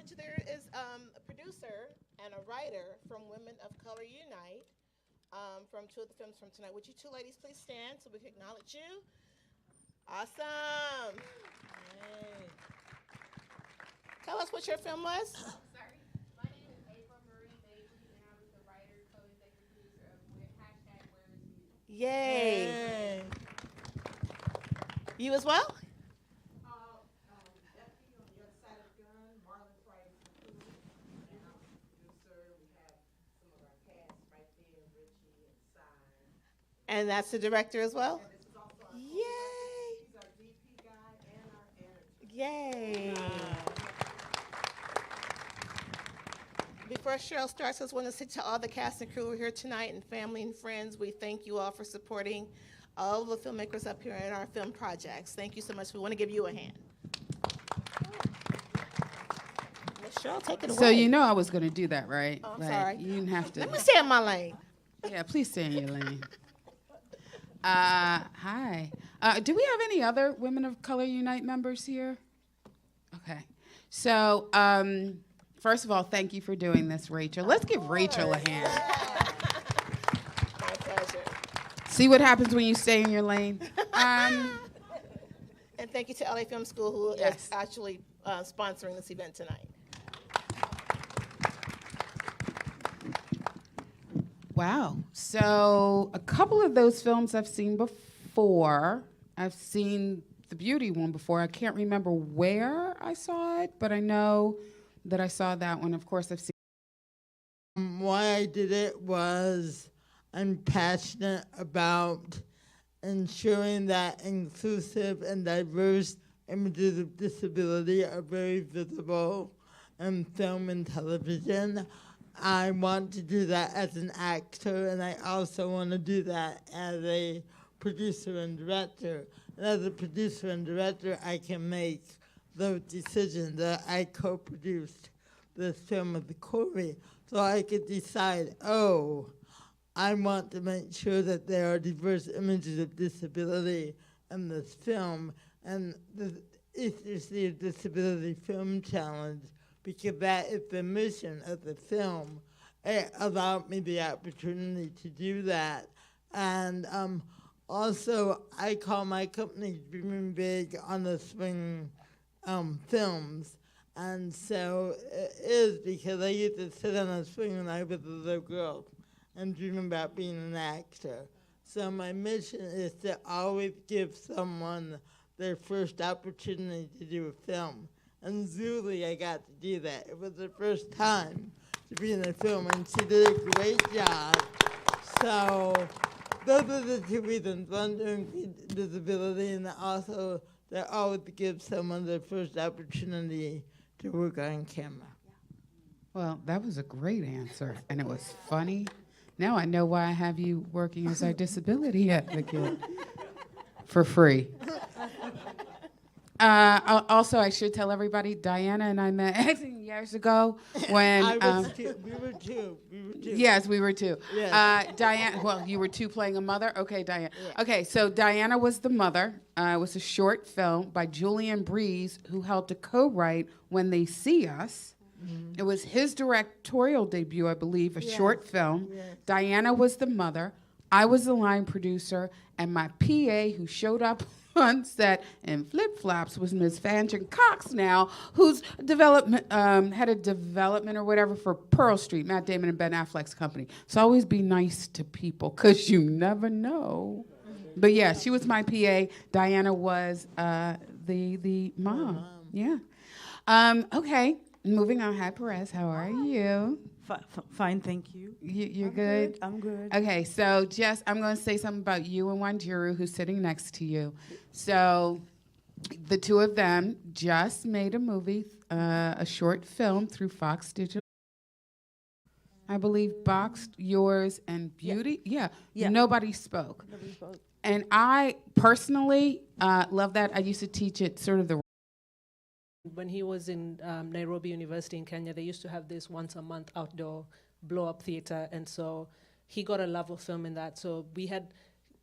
acknowledge there is a producer and a writer from Women of Color Unite from two of the films from tonight. Would you two ladies please stand so we can acknowledge you? Awesome. Yay. Tell us what your film was. Sorry. My name is April Marie Bailey, and I was the writer, co-executive producer of #Where Is You. Yay. You as well? Deputy on the other side of the gun, Marlon Price, and I'm the producer. We have some of our cast right there, Richie and Cy. And that's the director as well? And this is also our Yay. he's our DP guy and our editor. Yay. Before Cheryl starts, I just want to say to all the cast and crew who are here tonight and family and friends, we thank you all for supporting all the filmmakers up here in our film projects. Thank you so much. We want to give you a hand. Miss Cheryl, take it away. So you know I was going to do that, right? Oh, I'm Like, sorry. You didn't have to. Let me stay in my lane. Yeah, please stay in your lane. Hi. Do we have any other Women of Color Unite members here? Okay. So, first of all, thank you for doing this, Rachel. Let's give Rachel a hand. My pleasure. See what happens when you stay in your lane? And thank you to LA Film School who Yes. is actually sponsoring this event tonight. Wow. So a couple of those films I've seen before. I've seen the Beauty one before. I can't remember where I saw it, but I know that I saw that one. Of course, I've seen. Why I did it was I'm passionate about ensuring that inclusive and diverse images of disability are very visible in film and television. I want to do that as an actor, and I also want to do that as a producer and director. And as a producer and director, I can make those decisions that I co-produced this film with Corey. So I could decide, oh, I want to make sure that there are diverse images of disability in this film, and the Literacy of Disability Film Challenge, because that is the mission of the film. It allowed me the opportunity to do that. And also, I call my company Dreaming Big on the Swing Films. And so it is because I used to sit on a swing when I was a little girl and dream about being an actor. So my mission is to always give someone their first opportunity to do a film. And Zuli, I got to do that. It was the first time to be in a film, and she did a great job. So those are the two reasons. One, to increase visibility, and also to always give someone their first opportunity to work on camera. Well, that was a great answer, and it was funny. Now I know why I have you working as our disability advocate for free. Also, I should tell everybody, Diana and I met years ago when... I was two. We were two. Yes, we were two. Yes. Diana, well, you were two playing a mother? Okay, Diana. Yeah. Okay, so Diana was the mother. It was a short film by Julian Breeze, who helped to co-write When They See Us. Mm-hmm. It was his directorial debut, I believe, a short film. Yes. Diana was the mother. I was the line producer, and my PA, who showed up on set in flip-flops, was Ms. Fanchen Cox now, who's head of development or whatever for Pearl Street, Matt Damon and Ben Affleck's company. So always be nice to people, because you never know. But yeah, she was my PA. Diana was the mom. Yeah. Okay, moving on. Hi, Perez. How are you? Fine, thank you. You're good? I'm good. Okay, so Jess, I'm going to say something about you and Wanjiru, who's sitting next to you. So the two of them just made a movie, a short film through Fox Digital. I believe Boxed, Yours, and Beauty. Yeah. Nobody spoke. Nobody spoke. And I personally love that. I used to teach it sort of the... When he was in Nairobi University in Kenya, they used to have this once a month outdoor blow-up theater, and so he got a love of film in that. So we had,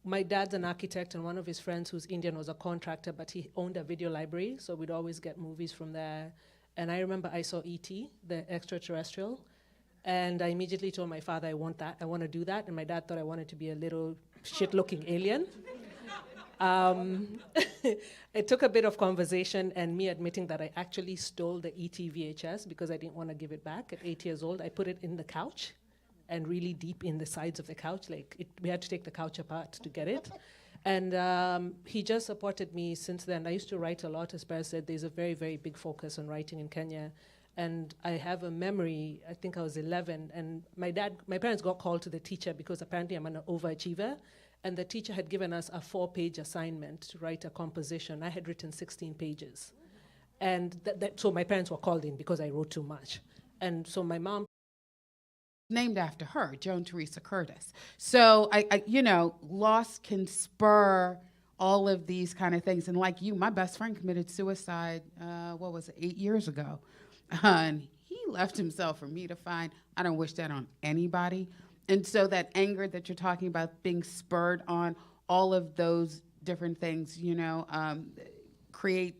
my dad's an architect, and one of his friends who's Indian was a contractor, but he owned a video library, so we'd always get movies from there. And I remember I saw E.T., the extraterrestrial, and I immediately told my father, I want that, I want to do that. And my dad thought I wanted to be a little shit-looking alien. It took a bit of conversation and me admitting that I actually stole the ET VHS because I didn't want to give it back. At 8 years old, I put it in the couch and really deep in the sides of the couch. We had to take the couch apart to get it. And he just supported me since then. I used to write a lot. As Bear said, there's a very, very big focus on writing in Kenya. And I have a memory, I think I was 11, and my parents got called to the teacher because apparently I'm an overachiever. And the teacher had given us a 4-page assignment to write a composition. I had written 16 pages. And so my parents were called in because I wrote too much. And so my mom named after her, Joan Teresa Curtis. So loss can spur all of these kind of things. And like you, my best friend committed suicide, 8 years ago. And he left himself for me to find. I don't wish that on anybody. And so that anger that you're talking about being spurred on, all of those different things, create.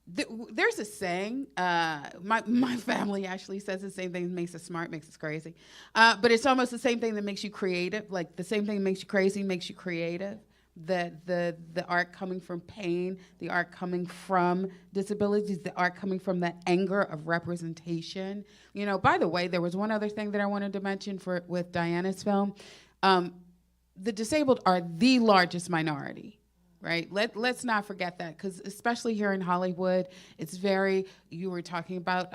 There's a saying, my family actually says the same thing, makes us smart, makes us crazy. But it's almost the same thing that makes you creative. Like the same thing that makes you crazy makes you creative. The art coming from pain, the art coming from disabilities, the art coming from that anger of representation. By the way, there was one other thing that I wanted to mention with Diana's film. The disabled are the largest minority, right? Let's not forget that, because especially here in Hollywood, it's you were talking about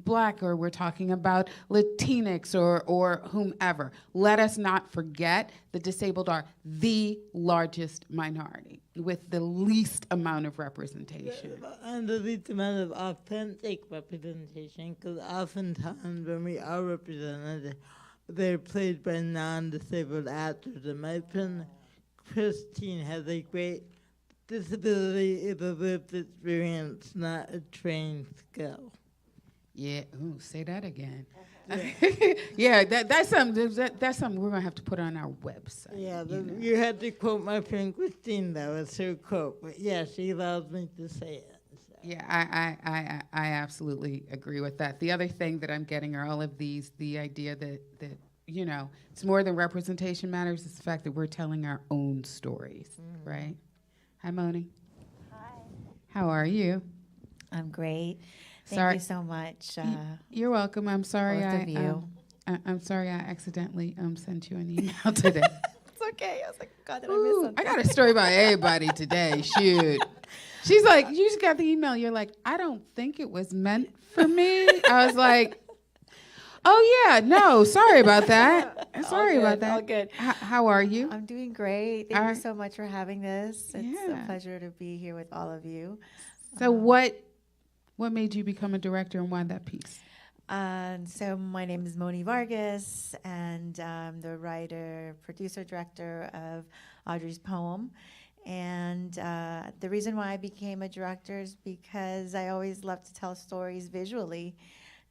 Black, or we're talking about Latinx or whomever. Let us not forget the disabled are the largest minority with the least amount of representation. And the least amount of authentic representation, because oftentimes when we are represented, they're played by non-disabled actors. And my friend Christine has a great disability is a lived experience, not a trained skill. Yeah, ooh, say that again. Yeah, that's something we're gonna have to put on our website. Yeah, you had to quote my friend Christine, though. It's her quote. But yeah, she allows me to say it. So. Yeah, I absolutely agree with that. The other thing that I'm getting are all of these, the idea that it's more than representation matters. It's the fact that we're telling our own stories, right? Hi, Moni. Hi. How are you? I'm great. Thank Sorry. you so much. You're welcome. I'm sorry. Both of you. I'm sorry I accidentally sent you an email today. It's okay. I was like, God, did I miss something? I got a story about everybody today. Shoot. She's like, you just got the email. You're like, I don't think it was meant for me. I was like, oh, yeah, no, sorry about that. Sorry about that. All good. How are you? I'm doing great. Thank you so much for having this. It's Yeah. a pleasure to be here with all of you. So what made you become a director, and why that piece? So my name is Moni Vargas, and I'm the writer, producer, director of Audrey's poem. And the reason why I became a director is because I always loved to tell stories visually.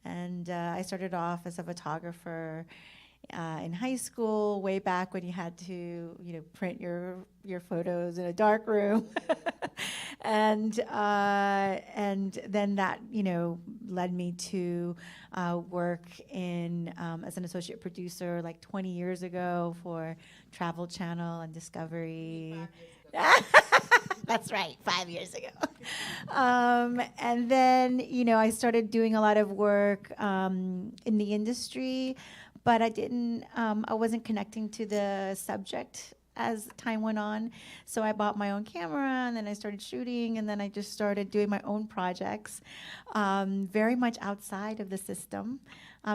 And I started off as a photographer in high school, way back when you had to, print your photos in a dark room. and then that, led me to work in as an associate producer like 20 years ago for Travel Channel and Discovery. That's right, 5 years ago. And then, I started doing a lot of work in the industry, but I wasn't connecting to the subject as time went on. So I bought my own camera, and then I started shooting, and then I just started doing my own projects, very much outside of the system.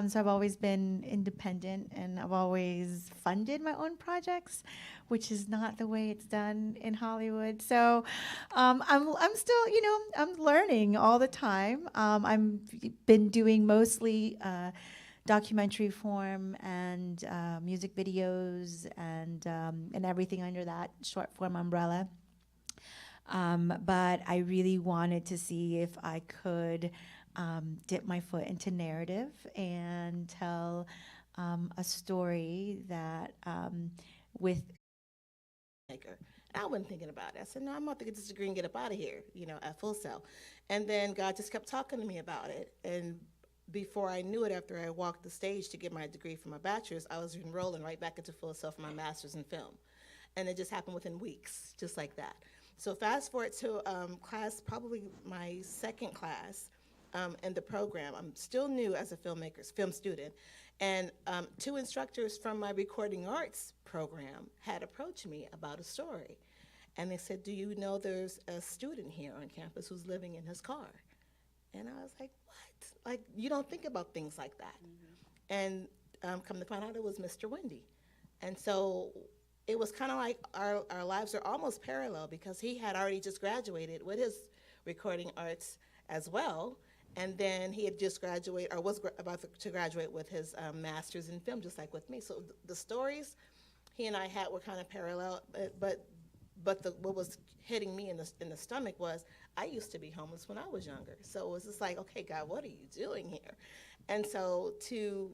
So I've always been independent, and I've always funded my own projects, which is not the way it's done in Hollywood. So I'm still, I'm learning all the time. I've been doing mostly documentary form and music videos and everything under that short form umbrella. But I really wanted to see if I could dip my foot into narrative and tell a story that with And I wasn't thinking about it. I said, no, I'm about to get this degree and get up out of here, at Full Sail. And then God just kept talking to me about it. And before I knew it, after I walked the stage to get my degree for my bachelor's, I was enrolling right back into Full Sail for my master's in film. And it just happened within weeks, just like that. So fast forward to class, probably my second class in the program. I'm still new as a film student. And 2 instructors from my recording arts program had approached me about a story. And they said, do you know there's a student here on campus who's living in his car? And I was like, what? Like, you don't think about things like that. And come to find out, it was Mr. Wendy. And so it was kind of like our lives are almost parallel, because he had already just graduated with his recording arts as well. And then he had just graduated, or was about to graduate with his master's in film, just like with me. So the stories he and I had were kind of parallel, but what was hitting me in the stomach was, I used to be homeless when I was younger. So it was just like, okay, God, what are you doing here? And so to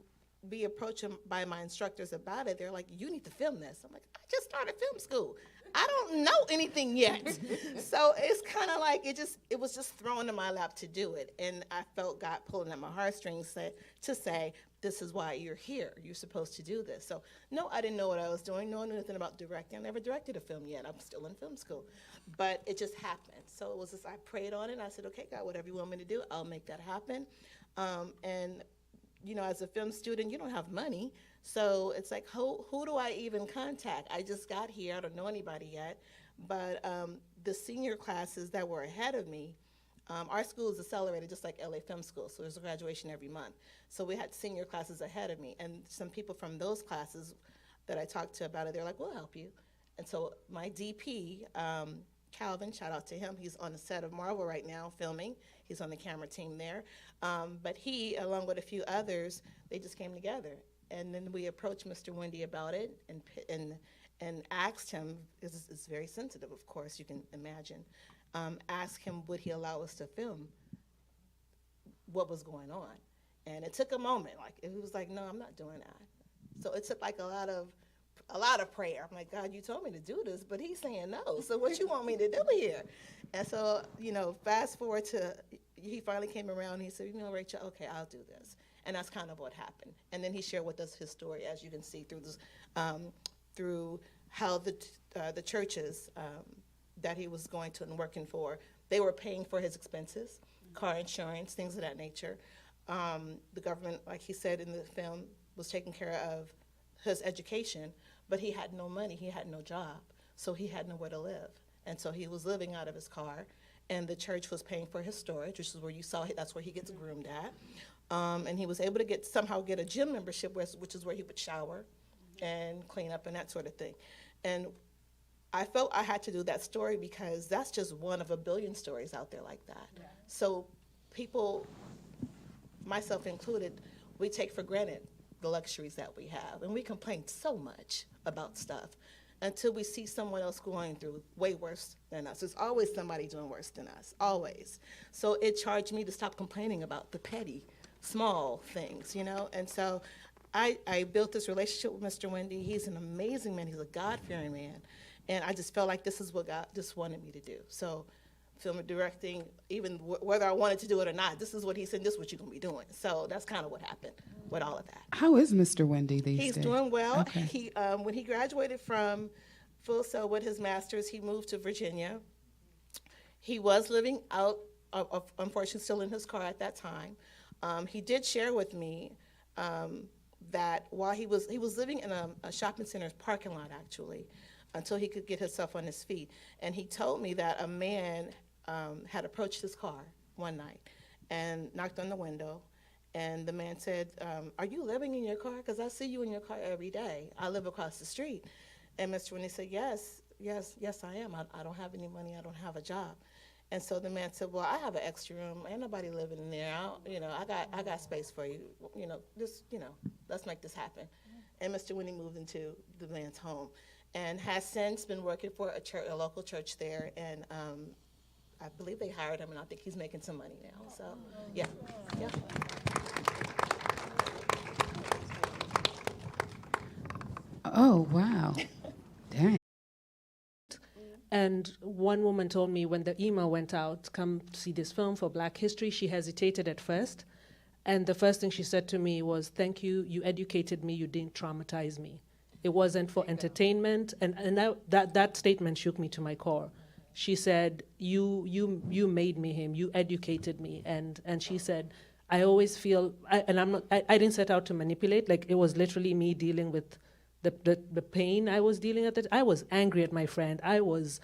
be approached by my instructors about it, they're like, you need to film this. I'm like, I just started film school. I don't know anything yet. So it's kind of like it was just thrown in my lap to do it. And I felt God pulling at my heartstrings to say, this is why you're here. You're supposed to do this. So no, I didn't know what I was doing. No, I knew nothing about directing. I never directed a film yet. I'm still in film school. But it just happened. So it was just, I prayed on it. And I said, okay, God, whatever you want me to do, I'll make that happen. And as a film student, you don't have money. So it's like, who do I even contact? I just got here. I don't know anybody yet. But the senior classes that were ahead of me, our school is accelerated just like LA Film School. So there's a graduation every month. So we had senior classes ahead of me. And some people from those classes that I talked to about it, they're like, we'll help you. And so my DP, Calvin, shout out to him. He's on the set of Marvel right now filming. He's on the camera team there. But he, along with a few others, they just came together. And then we approached Mr. Wendy about it and asked him, because it's very sensitive, of course, you can imagine, asked him would he allow us to film what was going on. And it took a moment. Like, it was like, no, I'm not doing that. So it took like a lot of prayer. I'm like, God, you told me to do this, but he's saying no. So what you want me to do here? And so, fast forward to, he finally came around and he said, Rachel, okay, I'll do this. And that's kind of what happened. And then he shared with us his story, as you can see through this, through how the churches that he was going to and working for, they were paying for his expenses, car insurance, things of that nature. The government, like he said in the film, was taking care of his education, but he had no money, he had no job, so he had nowhere to live. And so he was living out of his car, and the church was paying for his storage, which is where you saw, that's where he gets groomed at. And he was able to somehow get a gym membership, which is where he would shower and clean up and that sort of thing. And I felt I had to do that story because that's just one of a billion stories out there like that. Yeah. So people, myself included, we take for granted the luxuries that we have. And we complain so much about stuff until we see someone else going through way worse than us. There's always somebody doing worse than us, always. So it charged me to stop complaining about the petty, small things, And so I built this relationship with Mr. Wendy. He's an amazing man. He's a God-fearing man. And I just felt like this is what God just wanted me to do. So film and directing, even whether I wanted to do it or not, this is what he said, this is what you're going to be doing. So that's kind of what happened with all of that. How is Mr. Wendy these days? He's doing well. Okay. He, when he graduated from Full Sail with his master's, he moved to Virginia. He was living out, unfortunately, still in his car at that time. He did share with me that while he was living in a shopping center's parking lot, actually, until he could get himself on his feet. And he told me that a man had approached his car one night and knocked on the window. And the man said, are you living in your car? Because I see you in your car every day. I live across the street. And Mr. Winnie said, yes, I am. I don't have any money. I don't have a job. And so the man said, well, I have an extra room. Ain't nobody living in there. I got space for you. Let's make this happen. And Mr. Winnie moved into the man's home and has since been working for a local church there. And I believe they hired him, and I think he's making some money now. So, yeah. Oh, wow. Dang. And one woman told me when the email went out, come see this film for Black History, she hesitated at first. And the first thing she said to me was, thank you, you educated me, you didn't traumatize me. It wasn't for entertainment. And that statement shook me to my core. She said, you made me him, you educated me. And she said, I always feel, I didn't set out to manipulate, like it was literally me dealing with the pain I was dealing with. I was angry at my friend. I was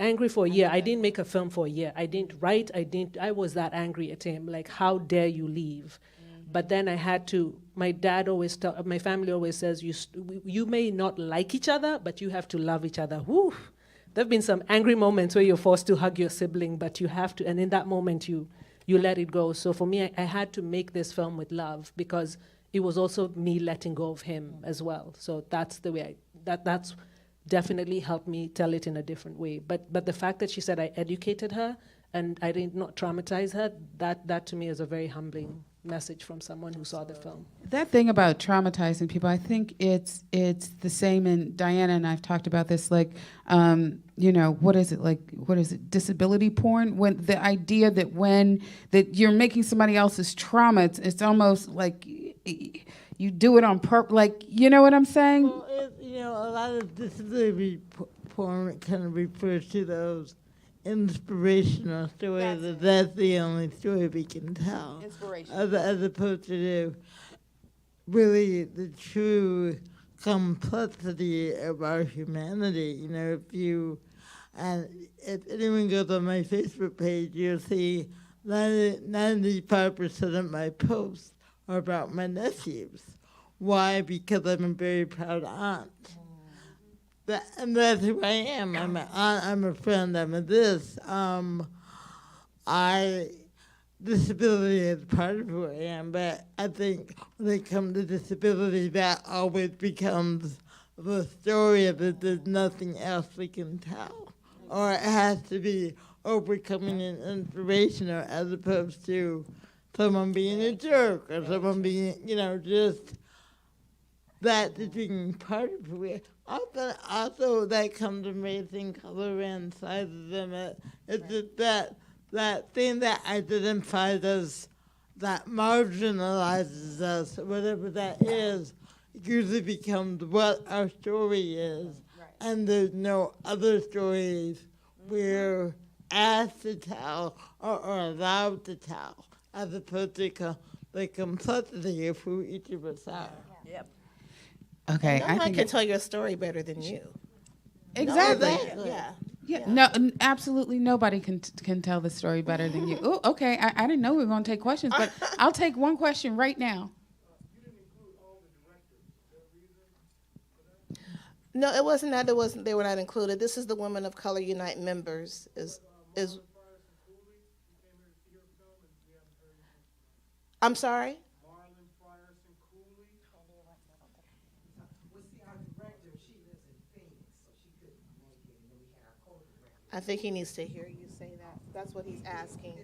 angry for a year. I didn't make a film for a year. I didn't write, I was that angry at him, like how dare you leave? But then I had to, my family always says, you may not like each other, but you have to love each other. Whew. There've been some angry moments where you're forced to hug your sibling, but you have to, and in that moment you let it go. So for me, I had to make this film with love because it was also me letting go of him as well. So that's the way that's definitely helped me tell it in a different way. But the fact that she said I educated her and I did not traumatize her, that to me is a very humbling message from someone who saw the film. That thing about traumatizing people, I think it's the same, and Diana and I've talked about this, like, what is it, disability porn? When the idea that you're making somebody else's trauma, it's almost like you do it on purpose, like, you know what I'm saying? Well, a lot of disability porn kind of refers to those inspirational stories. That's the only story we can tell. Inspirational. As opposed to really the true complexity of our humanity. If anyone goes on my Facebook page, you'll see 95% of my posts are about my nephews. Why? Because I'm a very proud aunt. And that's who I am. I'm an aunt, I'm a friend, I'm a this. Disability is part of who I am, but I think when it comes to disability, that always becomes the story of it. There's nothing else we can tell. Or it has to be overcoming an inspirational as opposed to someone being a jerk or someone being, just that is being part of who we are. Also, that comes amazing color inside of them. It's just that thing that identifies us, that marginalizes us, whatever that is, usually becomes what our story is. Right. And there's no other stories we're asked to tell or allowed to tell, as opposed to the complexity of who each of us are. Yep. Okay, No one can tell your story better than you. Exactly. Yeah. Yeah, no, absolutely nobody can tell the story better than you. Oh, okay. I didn't know we were going to take questions, but I'll take one question right now. No, it wasn't that. They were not included. This is the Women of Color Unite members. I'm sorry. I think he needs to hear you say that. That's what he's asking.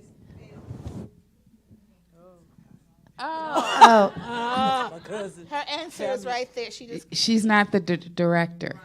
Oh. Her answer is right there. She's not the director.